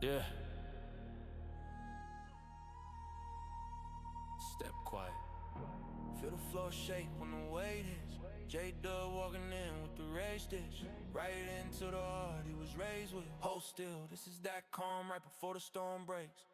Yeah. Step quiet. Feel the floor shake when the weight is. J-Dub walking in with the rage dish. Right into the heart he was raised with. Hold still, this is that calm right before the storm breaks.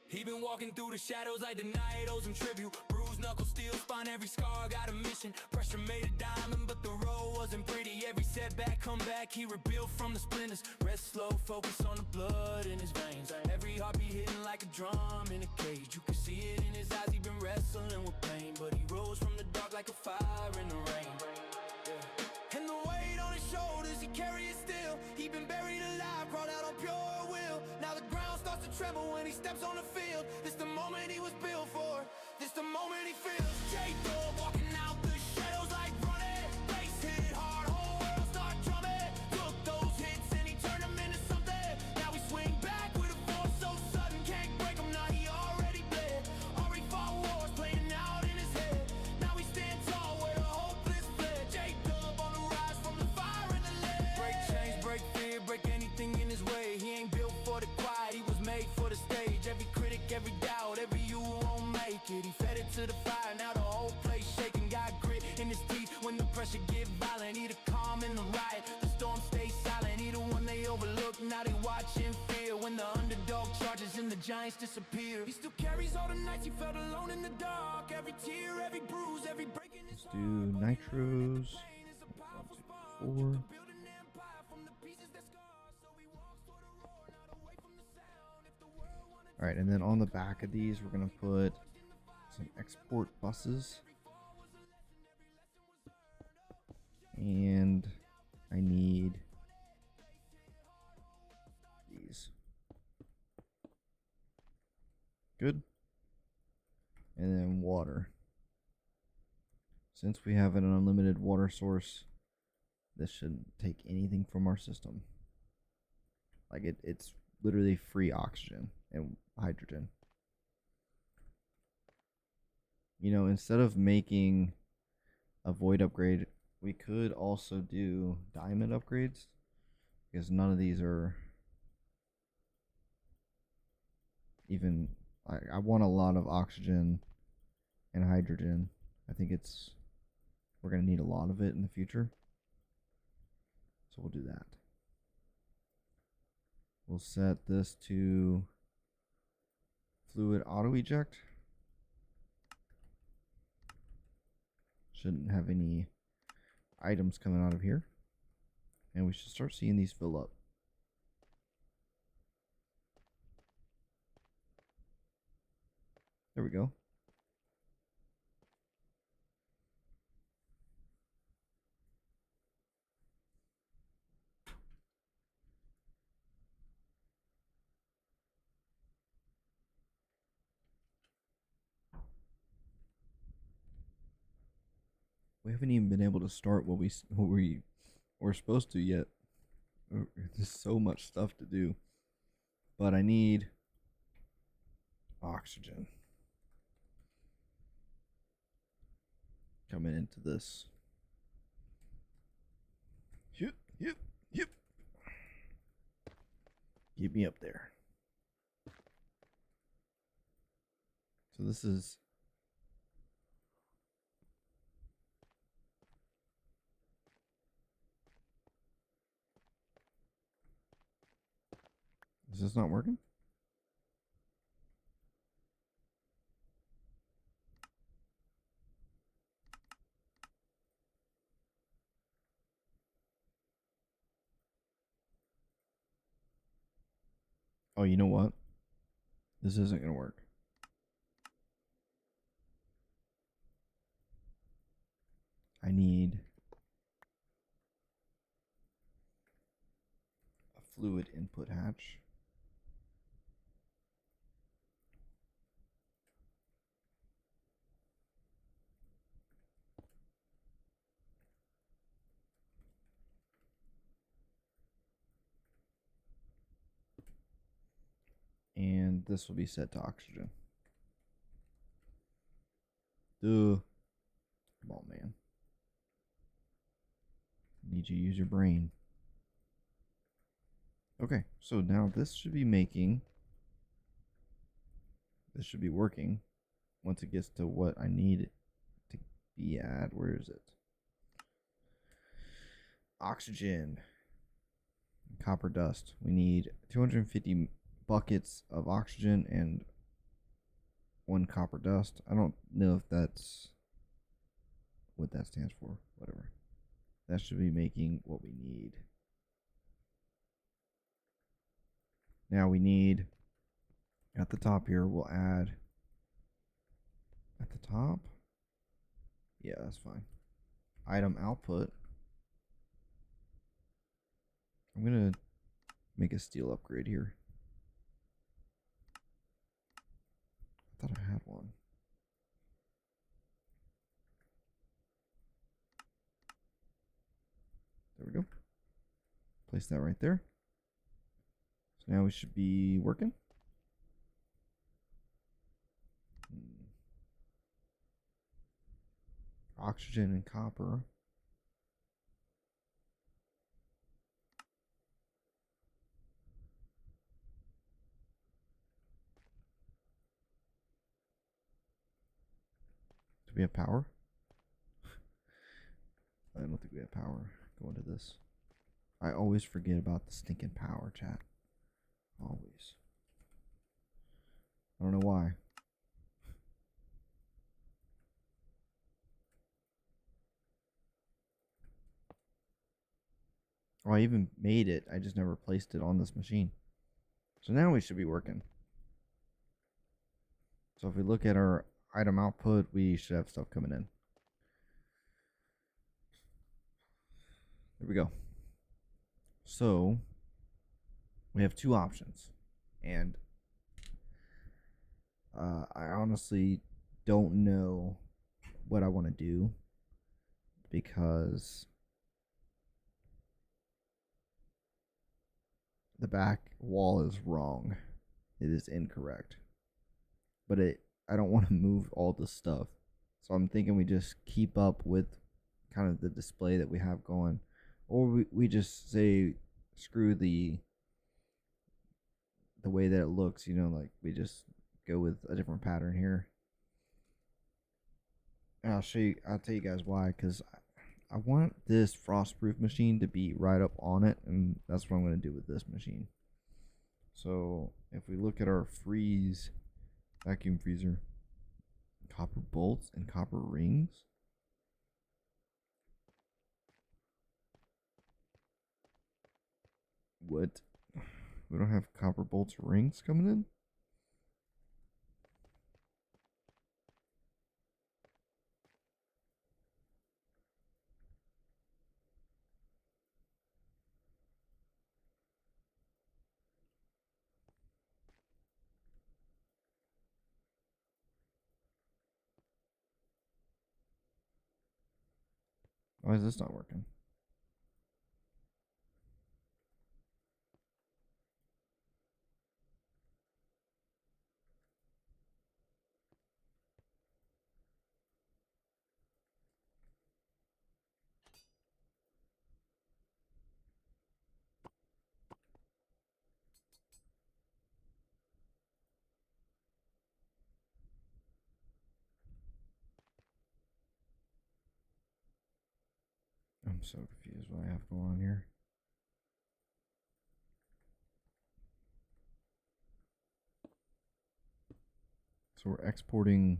He been walking through the shadows like the night owes him tribute. Bruised knuckles, steel spine, every scar got a mission. Pressure made a diamond, but the road wasn't pretty. Every setback, come back, he rebuilt from the splinters. Rest slow, focus on the blood in his veins. Every heartbeat hitting like a drum in a cage. You can see it in his eyes, he been wrestling with pain. But he rose from the dark like a fire in the rain. Yeah. And the weight on his shoulders, he carry it still. He been buried alive, crawled out on pure will. Now the ground starts to tremble when he steps on the field. This the moment he was built for. This the moment he feels. J-Dub walking out the shadows like running. Bass hit hard, whole world start drumming. Took those hits and he turned them into something. Now he swing back with a force so sudden, can't break him. Now he already bled. Already fought wars playing out in his head. Now he stand tall where the hopeless fled. J-Dub on the rise from the fire and the lead. Break chains, break fear, break anything in his way. He ain't built for the quiet, he was made for the stage. Every critic, every doubt, every you won't make it. He fed it to the fire, now the whole place shaking. Got grit in his teeth when the pressure get violent. He the calm in the riot, the storm stays silent. He the one they overlook, now they watch in fear. When the underdog charges and the giants disappear. He still carries all the nights he felt alone in the dark. Every tear, every bruise, every break in his Let's do nitros. 1, 2, 4. Alright, and then on the back of these, we're going to put some export buses. And I need these. Good. And then water. Since we have an unlimited water source, this shouldn't take anything from our system. Like it's literally free oxygen and hydrogen. You know, instead of making a void upgrade, we could also do diamond upgrades, because none of these are even, I want a lot of oxygen and hydrogen. I think we're going to need a lot of it in the future. So we'll do that. We'll set this to fluid auto eject. Shouldn't have any items coming out of here. And we should start seeing these fill up. There we go. We haven't even been able to start what we were supposed to yet. There's so much stuff to do. But I need oxygen coming into this. Yep. Get me up there. So this is this not working? Oh, you know what? This isn't going to work. I need a fluid input hatch. And this will be set to oxygen. Duh. Come on, man. Need you to use your brain. Okay, so now this should be making, this should be working once it gets to what I need it to be at. Where is it? Oxygen, copper dust. We need 250 buckets of oxygen and 1 copper dust. I don't know if that's what that stands for. Whatever. That should be making what we need. Now we need, at the top here, we'll add, at the top, yeah, that's fine. Item output. I'm going to make a steel upgrade here. I thought I had one. There we go. Place that right there. So now we should be working. Oxygen and copper. Do we have power? I don't think we have power. Go into this. I always forget about the stinking power, chat. Always. I don't know why. Oh, I even made it. I just never placed it on this machine. So now we should be working. So if we look at our item output, we should have stuff coming in. There we go. So we have 2 options. And I honestly don't know what I want to do because the back wall is wrong. It is incorrect. But I don't want to move all the stuff. So I'm thinking we just keep up with kind of the display that we have going. Or we just say screw the way that it looks, you know, like we just go with a different pattern here. And I'll tell you guys why, because I want this frost-proof machine to be right up on it, and that's what I'm going to do with this machine. So if we look at our freeze vacuum freezer, copper bolts and copper rings. What? We don't have copper bolts or rings coming in? Why is this not working? I'm so confused what I have going on here. So we're exporting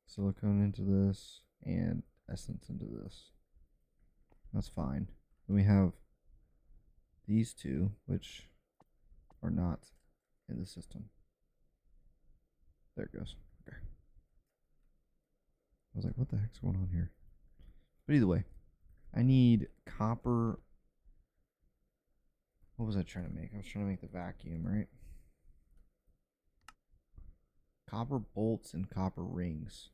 silicone into this and essence into this. That's fine. Then we have these two, which are not in the system. There it goes. Okay. I was like, what the heck's going on here? But either way, I need copper. What was I trying to make? I was trying to make the vacuum, right? Copper bolts and copper rings.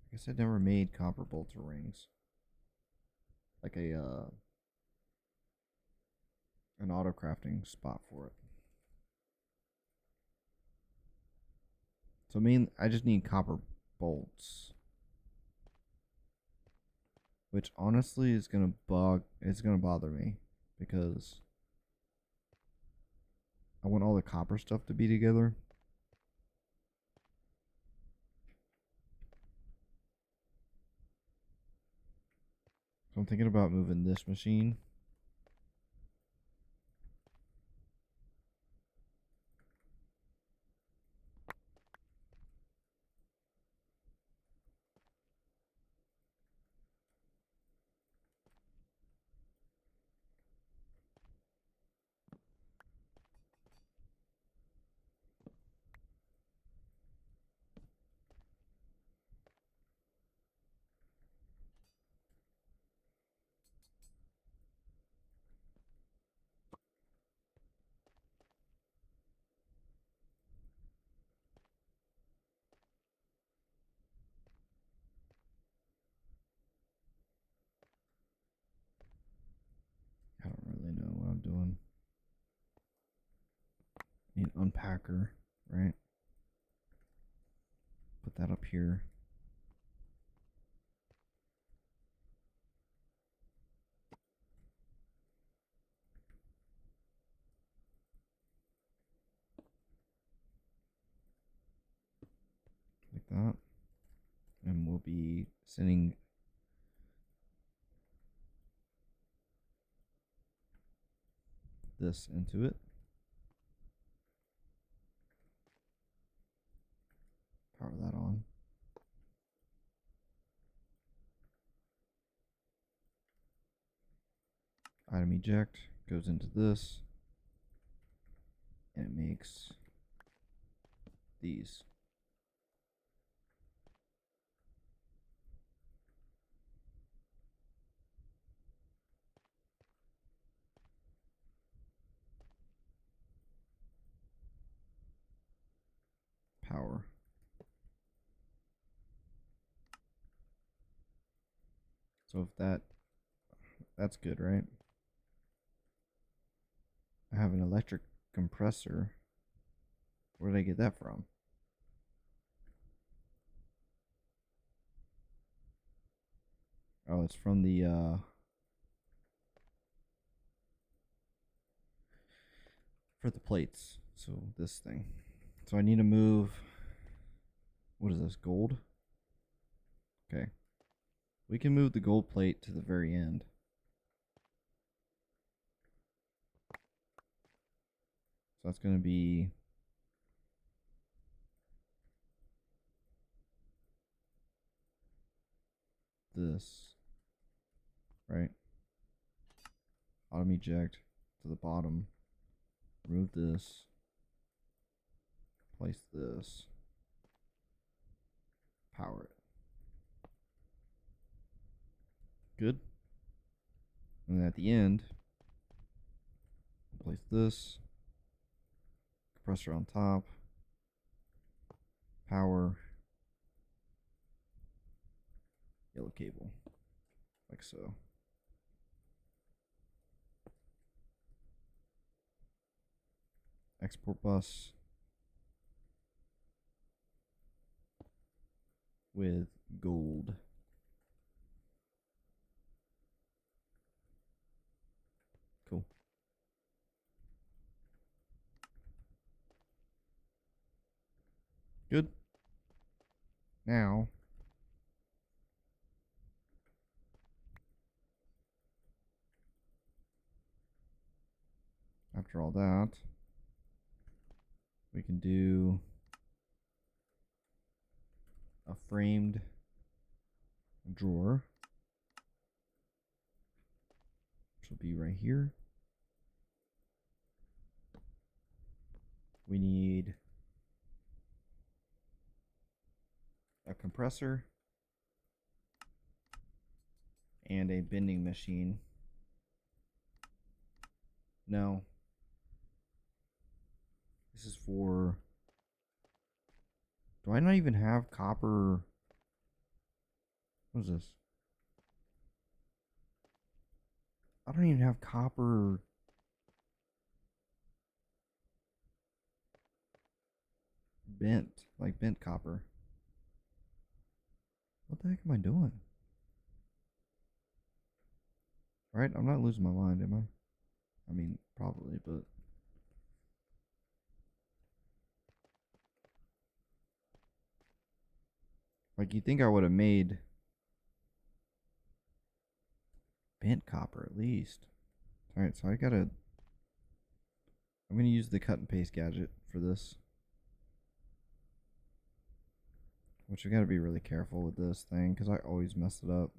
I guess I never made copper bolts or rings. Like an auto crafting spot for it. So I just need copper bolts. which honestly is gonna bother me because I want all the copper stuff to be together. So I'm thinking about moving this machine. I don't really know what I'm doing. Need an unpacker, right? Put that up here. Like that. And we'll be sending this into it. Power that on. Item eject goes into this, and it makes these. Power. So if that's good, right? I have an electric compressor. Where did I get that from? Oh, it's from the for the plates. So this thing. So I need to move, what is this, gold? Okay. We can move the gold plate to the very end. So that's going to be this, right? Autom eject to the bottom. Remove this. Place this. Power it. Good. And then at the end, place this. Compressor on top. Power. Yellow cable. Like so. Export bus with gold. Cool. Good. Now, after all that, we can do a framed drawer, which will be right here. We need a compressor and a bending machine. No, this is for, do I not even have copper? What is this? I don't even have copper. Bent copper. What the heck am I doing? Right? I'm not losing my mind, am I? I mean, probably, but like, you think I would have made bent copper at least. Alright, so I'm gonna use the cut and paste gadget for this. Which I gotta be really careful with this thing, because I always mess it up.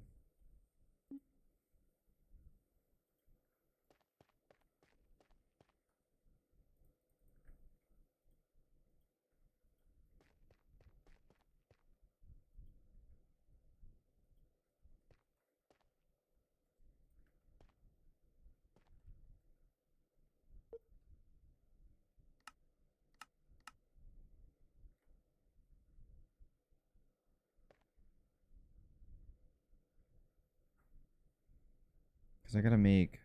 Because I gotta make...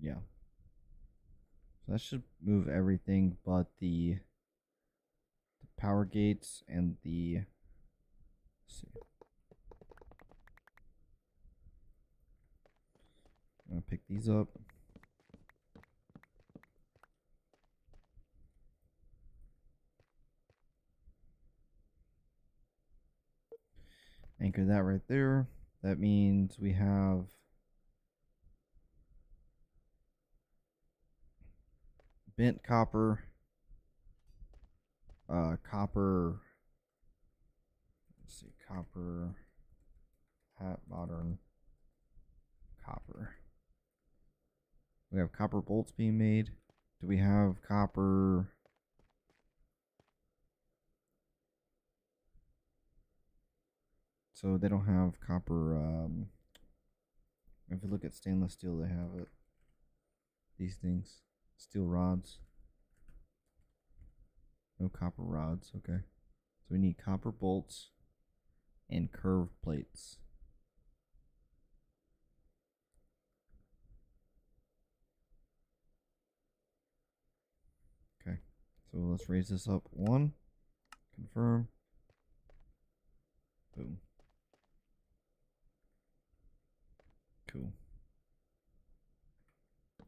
Yeah. So that should move everything but the power gates and the... Let's see. I'm gonna pick these up. Anchor that right there. That means we have bent copper, copper, let's see, copper, hat, modern, copper. We have copper bolts being made. Do we have copper? So they don't have copper, if you look at stainless steel, they have it. These things, steel rods. No copper rods, okay. So we need copper bolts and curved plates. Okay, so let's raise this up one, confirm, boom. Cool.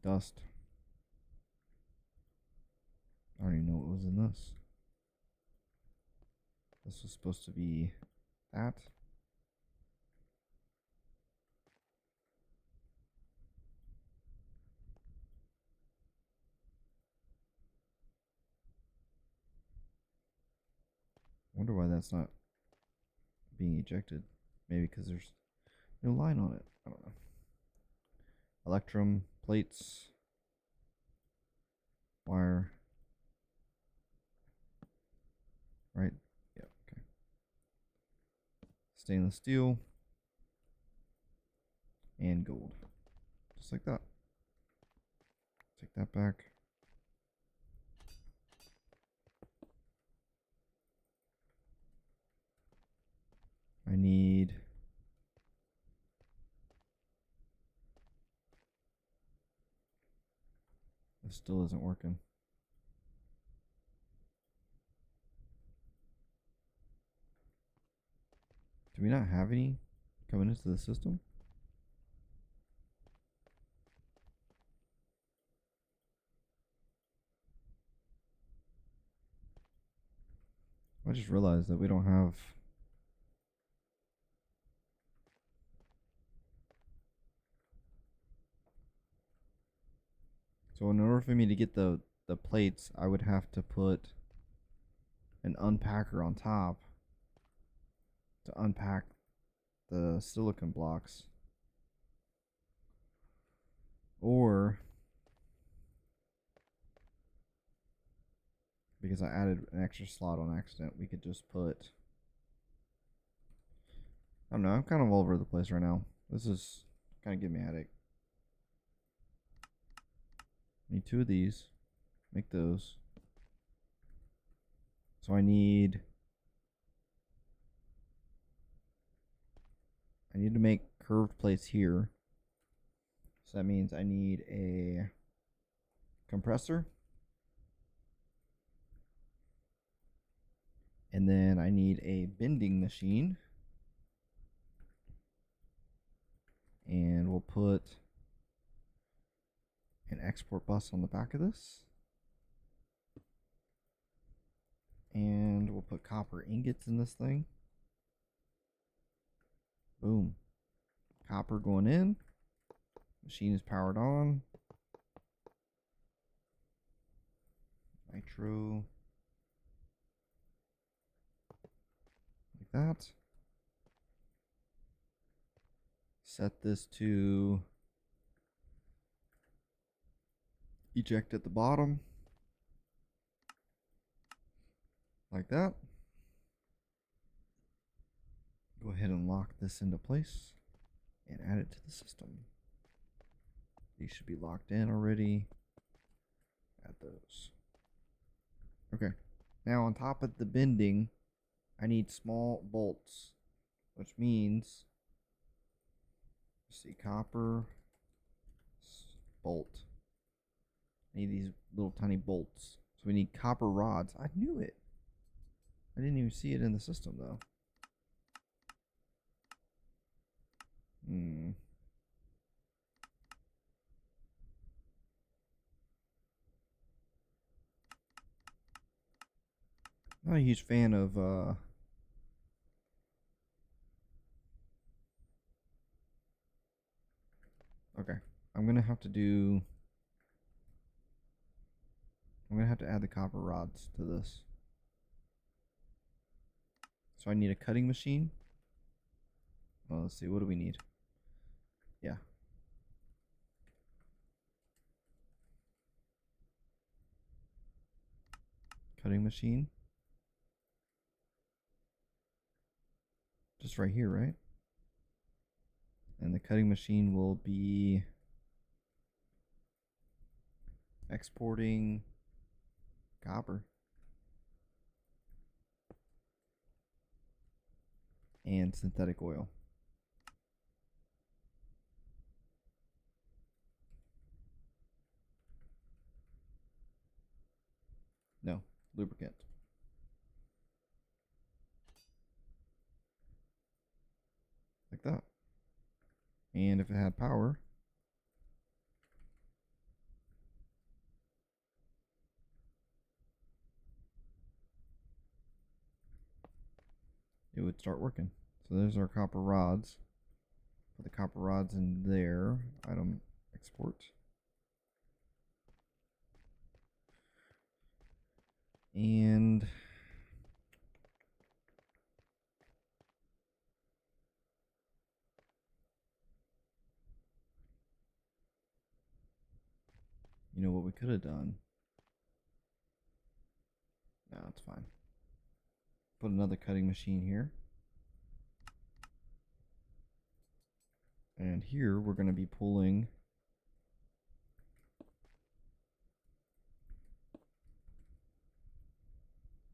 Dust. I don't even know what was in this. This was supposed to be that. Wonder why that's not being ejected. Maybe because there's no line on it. I don't know. Electrum plates. Wire. Right? Yeah, okay. Stainless steel. And gold. Just like that. Take that back. I need... This still isn't working. Do we not have any coming into the system? I just realized that we don't have... So in order for me to get the plates, I would have to put an unpacker on top to unpack the silicon blocks. Or, because I added an extra slot on accident, we could just put... I don't know, I'm kind of all over the place right now. This is kind of giving me a headache. Need two of these. Make those. So I need to make curved plates here. So that means I need a compressor. And then I need a bending machine. And we'll put an export bus on the back of this. And we'll put copper ingots in this thing. Boom. Copper going in. Machine is powered on. Nitro. Like that. Set this to eject at the bottom. Like that. Go ahead and lock this into place and add it to the system. These should be locked in already. Add those. Okay. Now on top of the bending, I need small bolts, which means, let's see, copper bolt. I need these little tiny bolts. So we need copper rods. I knew it. I didn't even see it in the system though. Not a huge fan of okay. I'm gonna have to add the copper rods to this. So I need a cutting machine. Well, let's see, what do we need? Yeah. Cutting machine. Just right here, right? And the cutting machine will be exporting copper and synthetic oil. No, lubricant. Like that. And if it had power, it would start working. So there's our copper rods. Put the copper rods in there. Item export. And you know what we could have done? No, it's fine. Put another cutting machine here. And here we're going to be pulling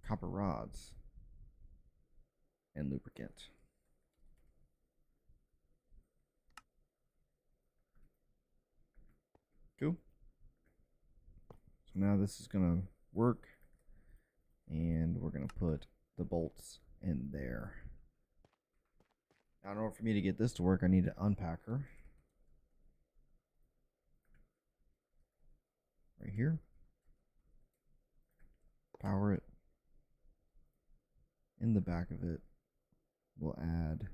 copper rods and lubricant. Cool. So now this is going to work, and we're going to put the bolts in there. Now in order for me to get this to work, I need an unpacker. Right here. Power it. In the back of it, we'll add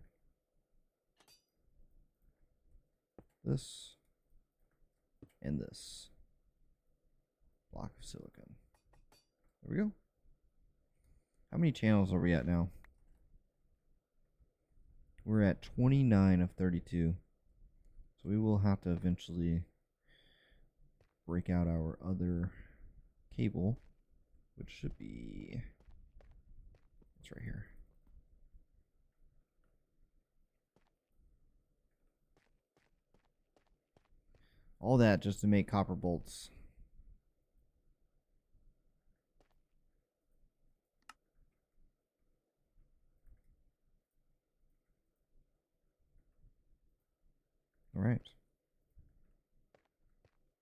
this and this block of silicon. There we go. How many channels are we at now? We're at 29 of 32. So we will have to eventually break out our other cable, which should be, it's right here. All that just to make copper bolts. All right.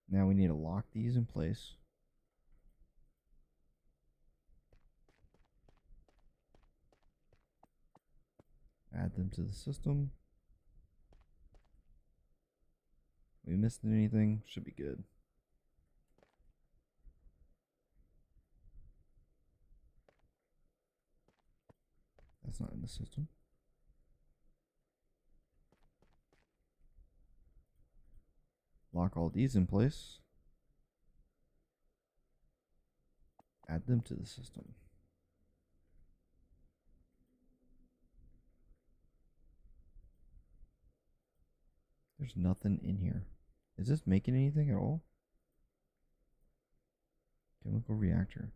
Now we need to lock these in place. Add them to the system. We missed anything? Should be good. That's not in the system. Lock all these in place. Add them to the system. There's nothing in here. Is this making anything at all? Chemical reactor.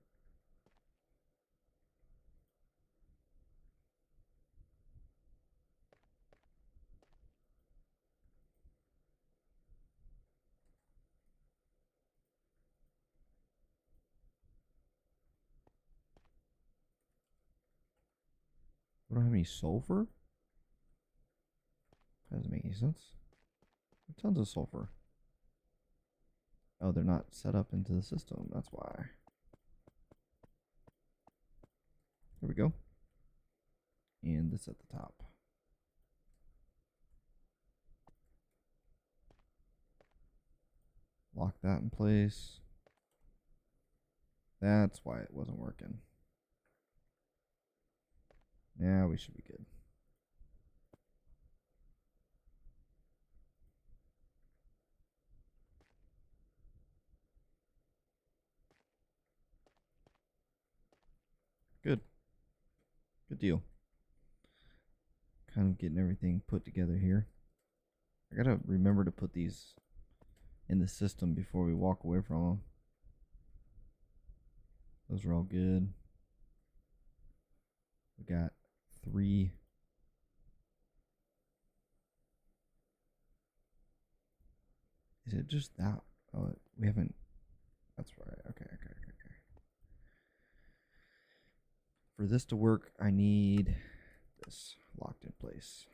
We don't have any sulfur? That doesn't make any sense. Tons of sulfur. Oh, they're not set up into the system. That's why. There we go. And this at the top. Lock that in place. That's why it wasn't working. Now we should be good. Good. Good deal. Kind of getting everything put together here. I gotta remember to put these in the system before we walk away from them. Those are all good. We got 3. Is it just that? Oh, we haven't. That's right. Okay. For this to work, I need this locked in place.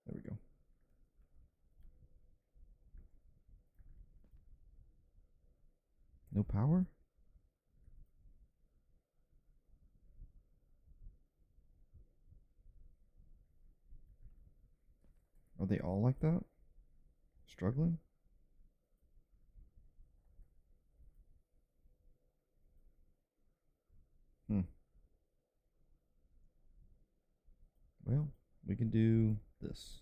There we go. No power? Are they all like that? Struggling? Well, we can do this.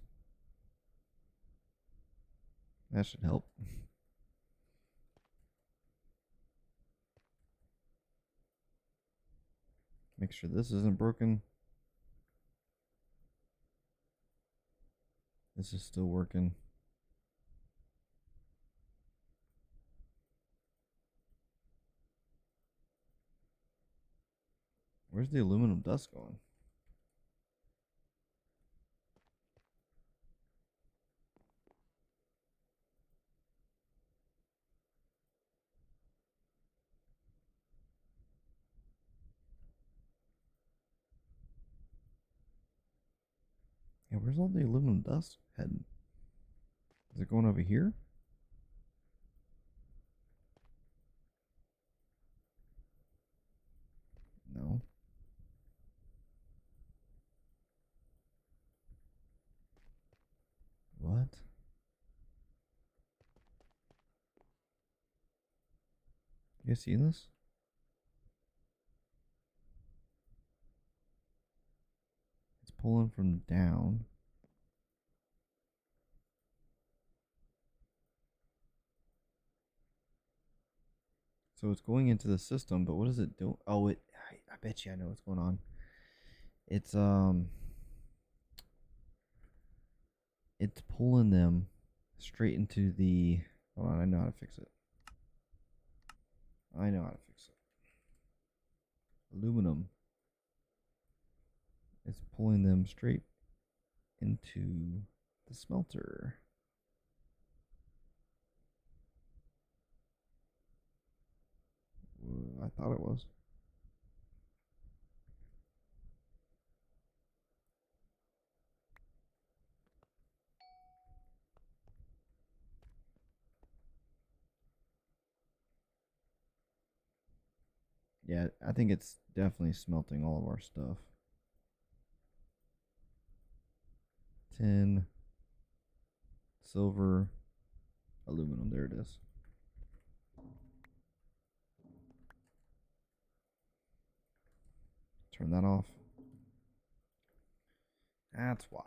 That should help. Make sure this isn't broken. This is still working. Where's the aluminum dust going? Yeah, where's all the aluminum dust heading? Is it going over here? No. What? You guys see this? It's pulling from down. So it's going into the system, but what does it do? Oh, I bet you I know what's going on. It's pulling them straight into the. Hold on, I know how to fix it. Aluminum. It's pulling them straight into the smelter. I thought it was. Yeah, I think it's definitely smelting all of our stuff. Tin, silver, aluminum. There it is. Turn that off. That's why.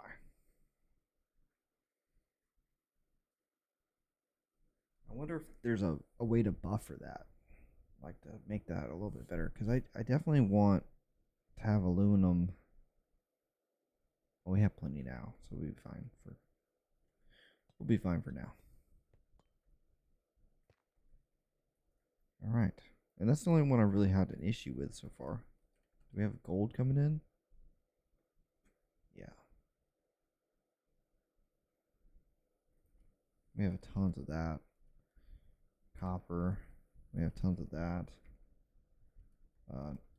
I wonder if there's a way to buffer that, like to make that a little bit better. Because I definitely want to have aluminum. Well, we have plenty now, so we'll be fine for now. All right, and that's the only one I really had an issue with so far. Do we have gold coming in? Yeah. We have tons of that. Copper. We have tons of that.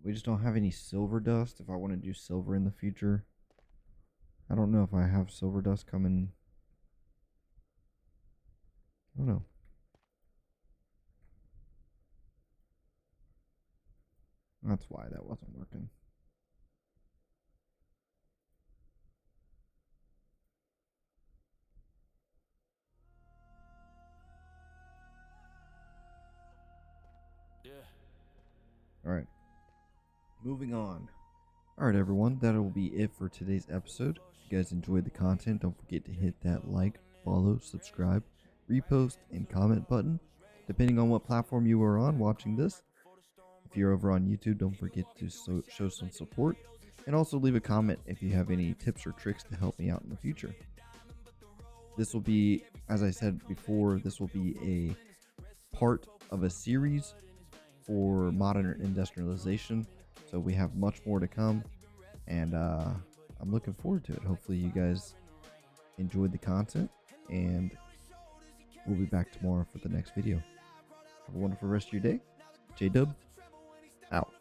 We just don't have any silver dust. If I want to do silver in the future, I don't know if I have silver dust coming. I don't know. That's why that wasn't working. Yeah. All right. Moving on. All right, everyone. That'll be it for today's episode. If you guys enjoyed the content, don't forget to hit that like, follow, subscribe, repost, and comment button, depending on what platform you are on watching this. If you're over on YouTube, don't forget to show some support, and also leave a comment if you have any tips or tricks to help me out in the future. This will be, as I said before, this will be a part of a series for modern industrialization. So we have much more to come, and I'm looking forward to it. Hopefully you guys enjoyed the content, and we'll be back tomorrow for the next video. Have a wonderful rest of your day. J-Dub, out.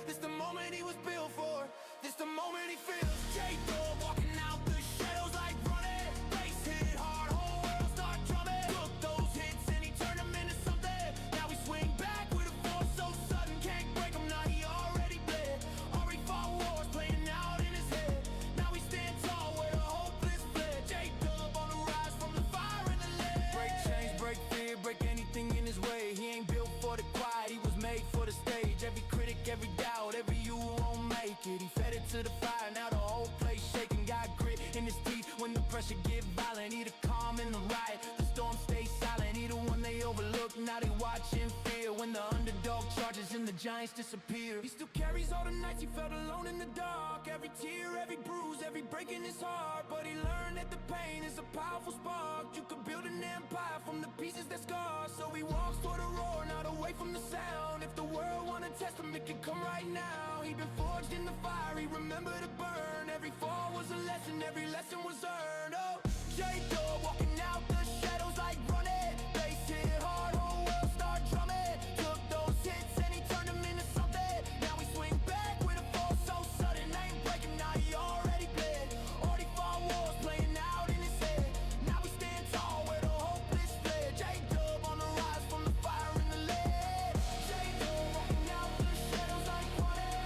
This the moment he was built for. This the moment he feels. J-Dub walking out the shadows like running. Bass hit hard, whole world start drumming. Took those hits and he turned them into something. Now we swing back with a force so sudden, can't break him. Now he already bled. Already fought wars playing out in his head. Now we stand tall where the hopeless fled. J-Dub on the rise from the fire and the lead. Break chains, break fear, break anything in his way. He ain't built for the quiet, he was made for the stage. Every critic, every doubt, every you won't make it. He fed it to the fire, now the whole place shaking. Got grit in his teeth when the pressure get violent. He the calm in the riot, the storm stays silent. He the one they overlook, now they watch in fear. When the underdog charges and the giants disappear. He still carries all the nights he felt alone in the dark. Every tear, every bruise, every break in his heart. But he learned that the pain is a powerful spark. You could build an empire from the pieces that scar. So he walks toward a roar, not away from the sound. If the world wanna test him, it can come right now. He been forged in the fire, he remember to burn. Every fall was a lesson, every lesson was earned. Oh, J-Dub walking out the shadows like running. Bass hit hard, whole world start drumming. Took those hits and he turned them into something. Now we swing back with a force so sudden. Ain't breaking, now he already bled. Already fought wars playing out in his head. Now we stand tall where the hopeless fled. J-Dub on the rise from the fire and the lead. J-Dub walking out the shadows like running.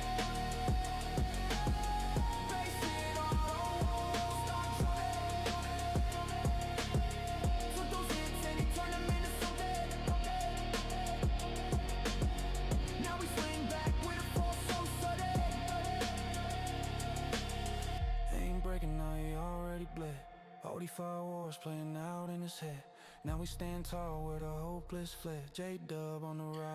Bass hit hard, whole world start drumming. Took those hits and he turned them into something. Now we swing back with a force so sudden. Ain't breaking, now he already bled. Already fought wars playing out in his head. Now we stand tall where the hopeless fled. J-Dub on the rise.